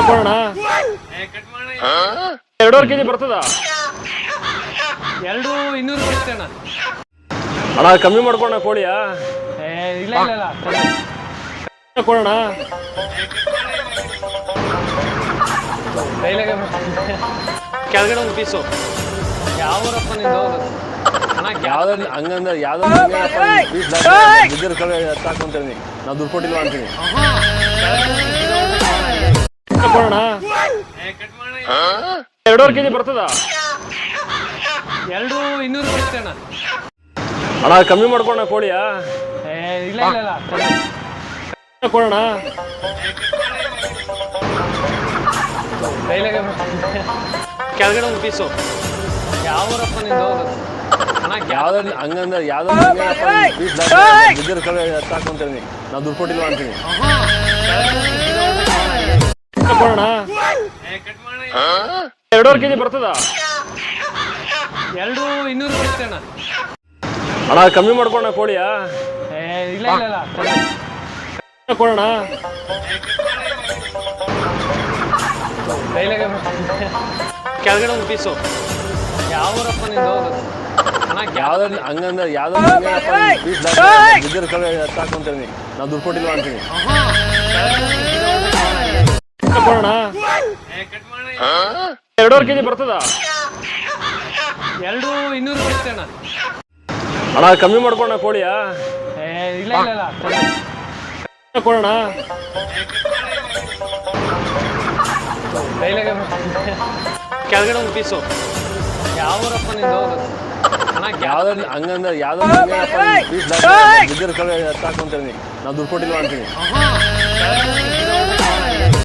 ಕೊಡೋಣ 2.5 kg ಬರ್ತದ 200 ಅಣ್ಣ. ಅಣ್ಣ ಕಮ್ಮಿ ಮಾಡ್ಕೊಣ ಕೋಳಿಯಾ ಇಲ್ಲ ಇಲ್ಲ ಇಲ್ಲ ಕೊಡೋಣ ಕೆಳಗಡೆ ಒಂದು ಪೀಸು ಯಾವೂರಪ್ಪ ನಿಂದು ಅಣ್ಣ? ಯಾವ್ದು ಹಂಗಂದ್ರೆ ಯಾವ್ದು ಬಿದ್ದಿರ ಕಡೆ ಎತ್ತಾಕೊಂತೀನಿ ನಾವು ದುಡ್ಡು ಕೊಟ್ಟಿಲ್ವ ಅಂತೀನಿ ಕೊಡೋಣ 2.5 kg ಬರ್ತದ 200 ಅಣ್ಣ. ಅಣ್ಣ ಕಮ್ಮಿ ಮಾಡ್ಕೊಣ ಕೋಳಿಯಾ ಇಲ್ಲ ಇಲ್ಲ ಇಲ್ಲ ಕೊಡೋಣ ಕೆಳಗಡೆ ಒಂದು ಪೀಸು ಯಾವೂರಪ್ಪ ನಿಂದು ಅಣ್ಣ? ಯಾವ್ದು ಹಂಗಂದ್ರೆ ಯಾವ್ದು ಬಿದ್ದಿರ ಕಡೆ ಎತ್ತಾಕೊಂತೀನಿ ನಾವು ದುಡ್ಡು ಕೊಟ್ಟಿಲ್ವ ಅಂತೀನಿ ಕೊಡೋಣ 2.5 kg ಬರ್ತದ 200 ಅಣ್ಣ. ಅಣ್ಣ ಕಮ್ಮಿ ಮಾಡ್ಕೊಣ ಕೋಳಿಯಾ ಇಲ್ಲ ಇಲ್ಲ ಇಲ್ಲ ಕೊಡೋಣ ಕೆಳಗಡೆ ಒಂದು ಪೀಸು ಯಾವೂರಪ್ಪ ನಿಂದು ಅಣ್ಣ? ಯಾವ್ದು ಹಂಗಂದ್ರೆ ಯಾವ್ದು ಬಿದ್ದಿರ ಕಡೆ ಎತ್ತಾಕೊಂತೀನಿ ನಾವು ದುಡ್ಡು ಕೊಟ್ಟಿಲ್ವ ಅಂತೀನಿ ಕೊಡೋಣ 2.5 kg ಬರ್ತದ 200 ಅಣ್ಣ. ಅಣ್ಣ ಕಮ್ಮಿ ಮಾಡ್ಕೊಣ ಕೋಳಿಯಾ ಇಲ್ಲ ಇಲ್ಲ ಇಲ್ಲ ಕೊಡೋಣ ಕೆಳಗಡೆ ಒಂದು ಪೀಸು ಯಾವೂರಪ್ಪ ನಿಂದು ಅಣ್ಣ? ಯಾವ್ದು ಹಂಗಂದ್ರೆ ಯಾವ್ದು ಬಿದ್ದಿರ ಕಡೆ ಎತ್ತಾಕೊಂತೀನಿ ನಾವು ದುಡ್ಡು ಕೊಟ್ಟಿಲ್ವ ಅಂತೀನಿ